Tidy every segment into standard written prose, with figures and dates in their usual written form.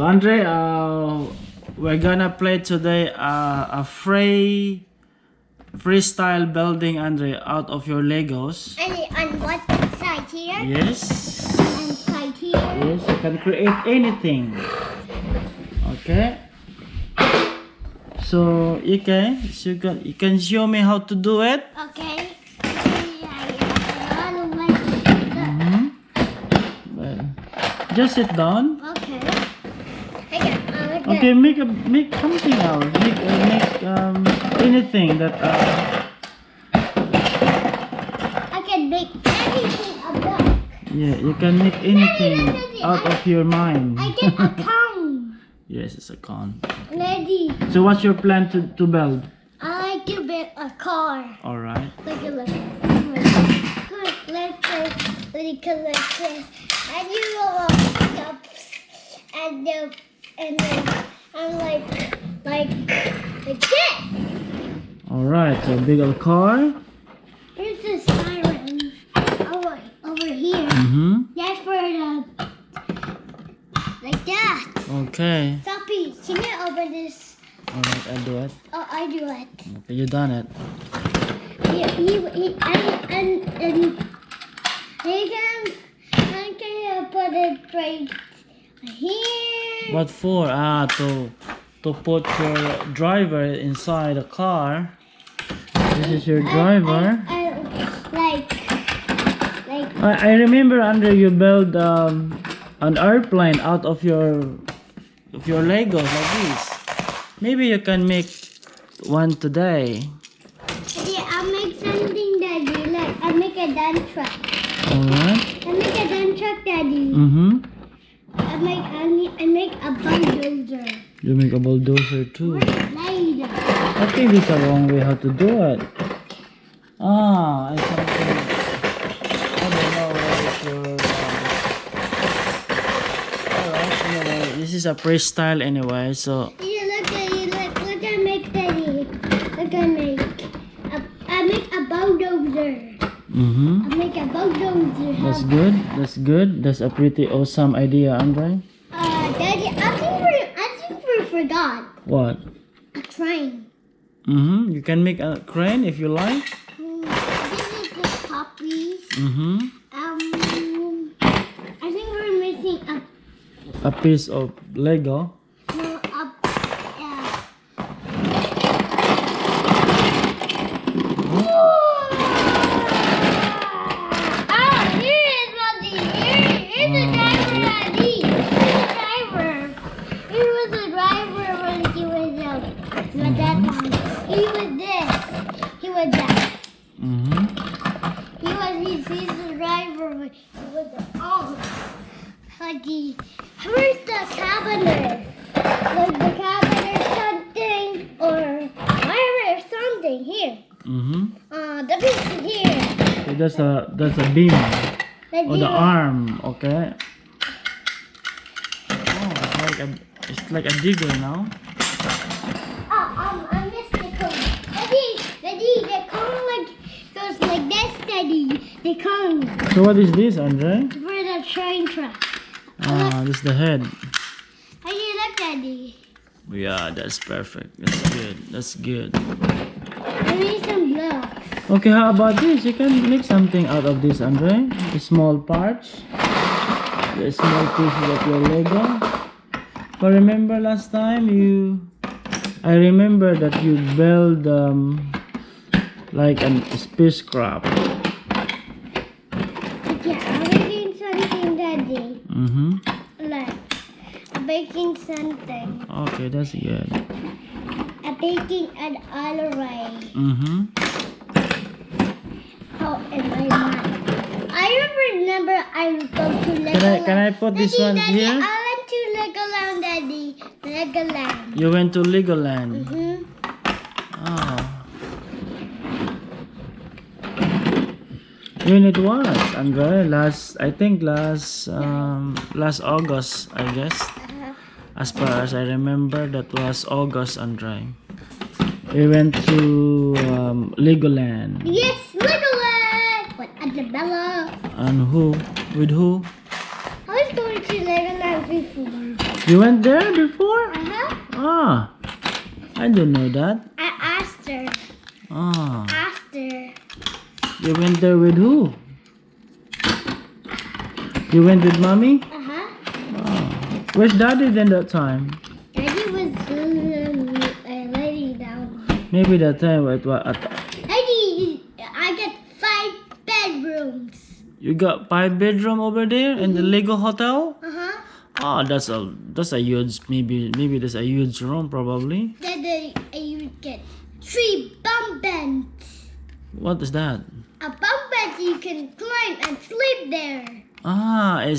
Andre, we're gonna play today a freestyle building, Andre, out of your Legos. And on what side here? Yes. And side here? Yes, you can create anything. Okay. So you can show me how to do it. Okay. Just sit down. Okay. Okay, make something else. Make anything that. I can make anything a duck. Yeah, you can make anything out of your mind. I get a cone. Yes, it's a con. Ready. So what's your plan to build? I like to build a car. All right. Look. Let's and you go up and then I'm like this. All right. So big old car. Here's the siren over here. That's for the like that. Okay. Sophie, can you open this? All right, I'll do it. Oh, I do it. Okay, you done it. Can put it right here. What for? To put your driver inside the car. This is your driver. I remember, Andre, you build an airplane out of your Legos like this. Maybe you can make one today. Yeah, I'll make something, Daddy. Like I'll make a dump truck. Alright. I'll make a dump truck, Daddy. I make a bulldozer. You make a bulldozer too. Later. I think this is a wrong way how to do it. I don't know where it's your. Alright, anyway, this is a freestyle anyway, so. Yeah, look, I make, Daddy. Look, I make a bulldozer. I make a bulldozer. That's good. That's a pretty awesome idea, Andre. Daddy, I think we forgot. What? A train. You can make a crane if you like. This is the puppies. I think we're missing A piece of Lego. no, here's the driver, Daddy. Here's the driver. Here was the driver when he was with that one. He was this. He was that. He's the driver with the arm. Where's the cabinet? Like the cabinet something or whatever something here. The piece here. So that's a beam. Or the arm, okay. Oh, it's like a digger now. I missed the cone. Daddy, the cone goes like this, Daddy. The cone So what is this, Andre? for the train track. This is the head. How do you look, Daddy? Yeah, that's perfect. That's good. I need some blocks. Okay, how about this? You can make something out of this, Andre. The small parts. The small pieces of your Lego. But remember last time I remember that you built like a spacecraft. Yeah, I'm making something, Daddy. Like, I'm making something. Okay, that's good. I'm making an array. How am I not? I remember I go to Legoland. Can I put this one Daddy, here? I went to Legoland, Daddy. Legoland. You went to Legoland. Oh. When it was, Andre? I think last August, I guess. As far as I remember, that was August, Andre. We went to Legoland. Yes, Legoland! With Annabella. And who? With who? I was going to Legoland before. You went there before? Uh-huh. Ah, I didn't know that. I asked her. Ah, Asked her. you went there with who? You went with mommy? Uh-huh. Ah. Where's daddy then that time? Daddy was laying down. Maybe that time at Daddy, I got 5 bedrooms. you got 5 bedroom over there in the Lego hotel? Uh-huh. Ah, that's a huge maybe that's a huge room probably. Then you get 3 bunk beds. What is that? A bunk bed you can climb and sleep there. Ah, I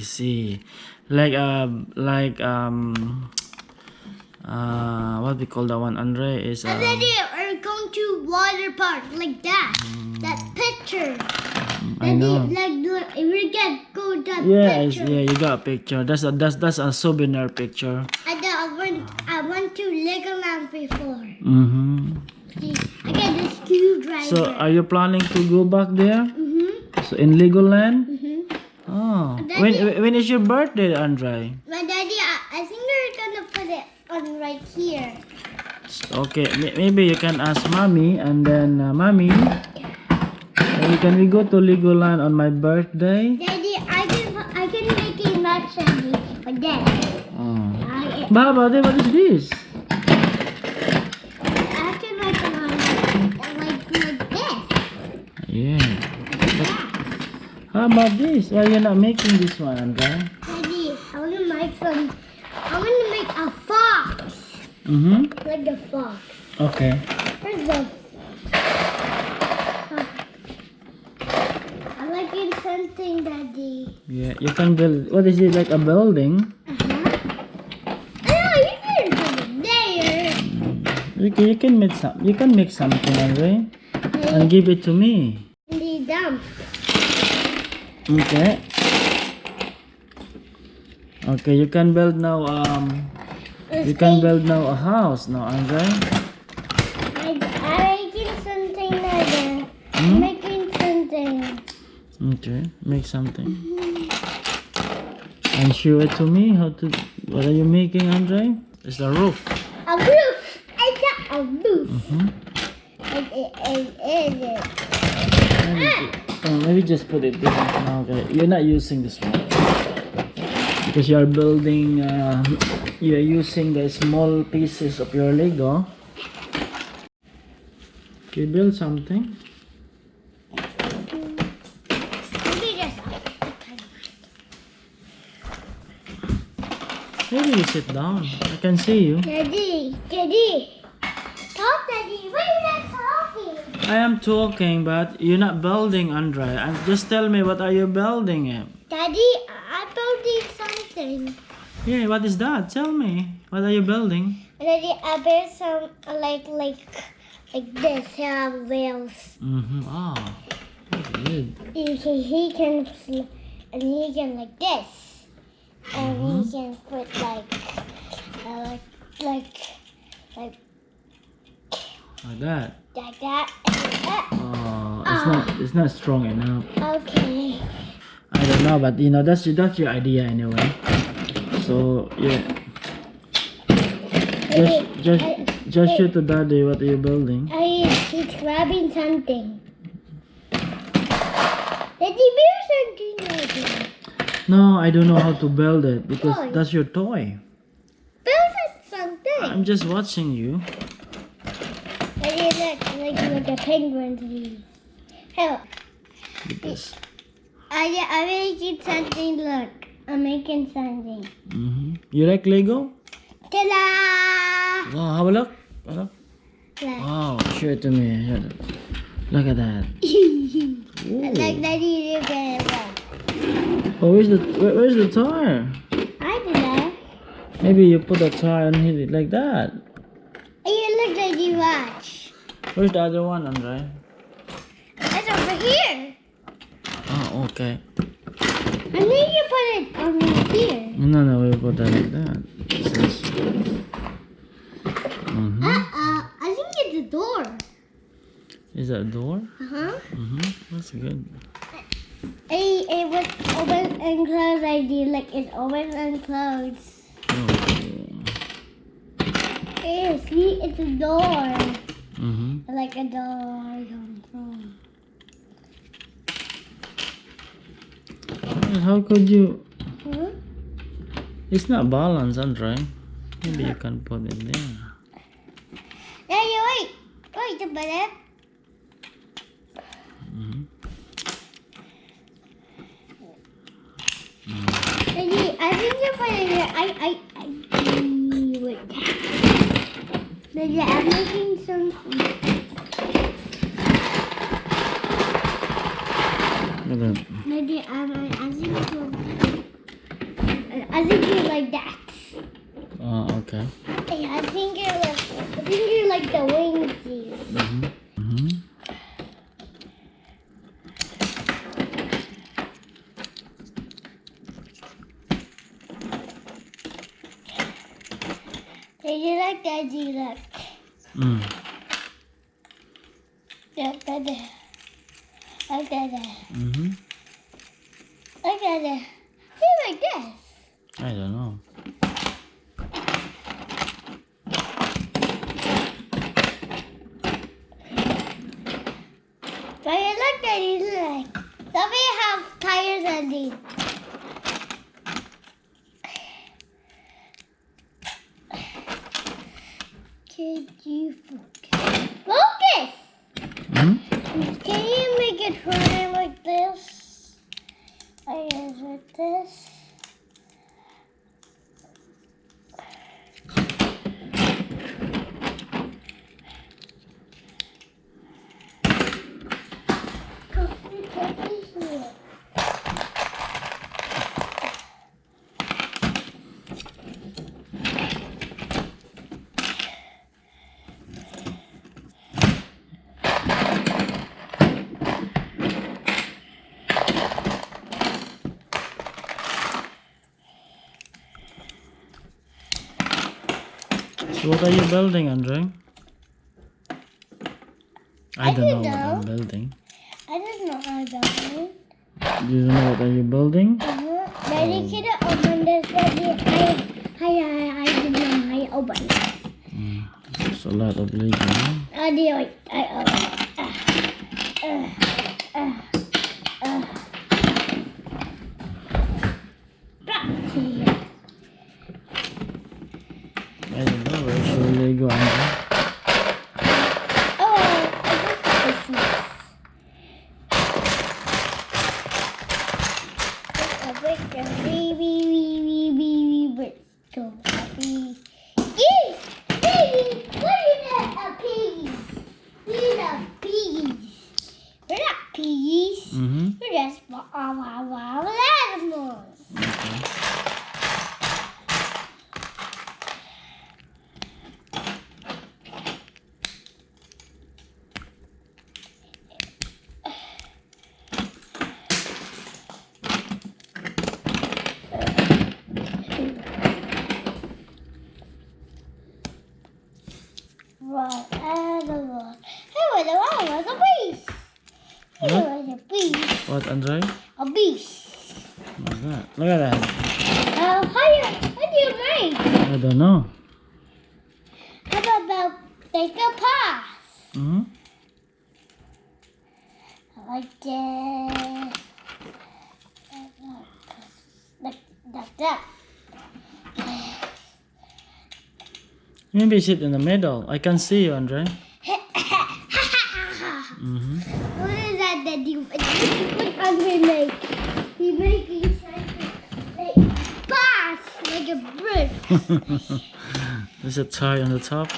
see. Like what we call that one, Andre, is And then you are going to water park like that. That picture. I know. Like we get go that Yes, picture. yeah, you got a picture. That's a souvenir picture. And then I went to Legoland before. Mm-hmm. See, I got the screwdriver. So are you planning to go back there? Mm-hmm. So in Legoland? Mm-hmm. Oh. Daddy- When is your birthday, Andre? My daddy, I think they're gonna put it on right here. Okay, maybe you can ask mommy and then mommy. Can we go to Legoland on my birthday? Daddy, I can make a match for that. Oh. I Baba, what is this? can make it like this. Yeah. How about this? Why you're not making this one, Andre? Daddy, I wanna make a fox. Mm-hmm. Like the fox. Okay. Where's the I like it something, Daddy. Yeah, you can build. What is it, like a building? Oh, you can put it there. You can make some. You can make something, Andre, and give it to me. In the dump. Okay. Okay, you can build now. You can build now a house now, Andre. I'm making something like that. Hmm? Making something. Okay, make something. And show it to me. What are you making, Andre? It's the roof. A roof. It's a roof. Mm-hmm. Maybe just put it there. No, okay, you're not using this one because you are building. You are using the small pieces of your Lego. You build something. Maybe just Maybe you sit down. I can see you. Daddy. Talk, Daddy. Why are you not talking? I am talking, but you're not building, Andre. And just tell me, what are you building? Daddy, I'm building something. Yeah, what is that? Tell me. What are you building? Daddy, I built some like this. Have wheels. Mm-hmm. Ah, that's good. He can like this, and he can put like Like that. like that. Oh, it's not strong enough. Okay. I don't know, but you know that's your idea anyway. So yeah, just show to Daddy what are you building. He's grabbing something. Daddy, build something like that. No, I don't know how to build it because Toy. that's your toy. Build something. I'm just watching you. Daddy, look, like the penguins do. Help. Because I'm making something. Look, I'm making something. You like Lego? Ta-da! Wow, have a look. Have a look. Look. Wow, show it to me. Show it. Look at that. Like Daddy, look at it. Oh, where's the tire? I did that. Maybe you put a tire and hit it like that. Hey, look, Daddy, watch. Where's the other one, Andre? It's over here. Oh, okay. And then you put it over here. No, we put that like that. I think it's a door. Is that a door? Uh-huh. That's good. It was open and closed. I did like it's open and closed. Oh. See, it's a door. Mm-hmm. Like a door. How could you? Hmm? It's not balanced, Andre. Maybe you can put it there. Daddy, wait. Wait a minute. Mm-hmm. Daddy, I think you're putting it. Wait. Daddy, I'm making something. Look at that. Daddy, I think you're like that. Oh, okay. Hey, I think you're like the wings. Mm-hmm. Mm-hmm. Daddy, like Daddy, look. Mm. Look, Daddy. Like Daddy. Mm-hmm. Like Daddy. See, like this. I don't know. But you look at it like some have tires on these. Could you focus? Mm-hmm. Can you make it turn like this? I guess like this. So what are you building, Andre? I don't know what I'm building. I don't know how to build. You don't know what are you building? Daddy, can I open this? Daddy, I did not know how to open it. There's a lot of Lego. Huh? Daddy, wait, I open it. I don't know. Where's your Lego, Andre? Oh, I just We're not piggies. Mm-hmm. We're just animals. What animal? Hey, what a beast. Hey, What? what a beast. What, Andre? A beast. Oh my God. Look at that. What do you mean? I don't know. How about take a pass? Mm-hmm. Like this. Like that. Maybe sit in the middle. I can see you, Andre. Mm-hmm. What is that that you put under like? You make it like pass like a brick. There's a toy on the top.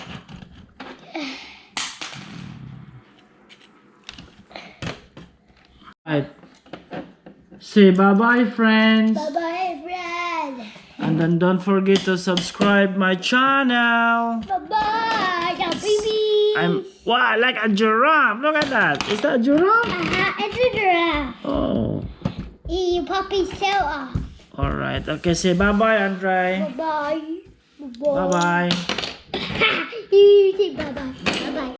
Right. Say bye-bye, friends. Bye bye, friend. And then don't forget to subscribe my channel. Bye bye, baby. Wow, like a giraffe. Look at that. Is that a giraffe? It's a giraffe. Oh. You puppy tail off. Alright. Okay, say bye-bye, Andre. Bye bye. Bye-bye. You say bye bye. Bye bye.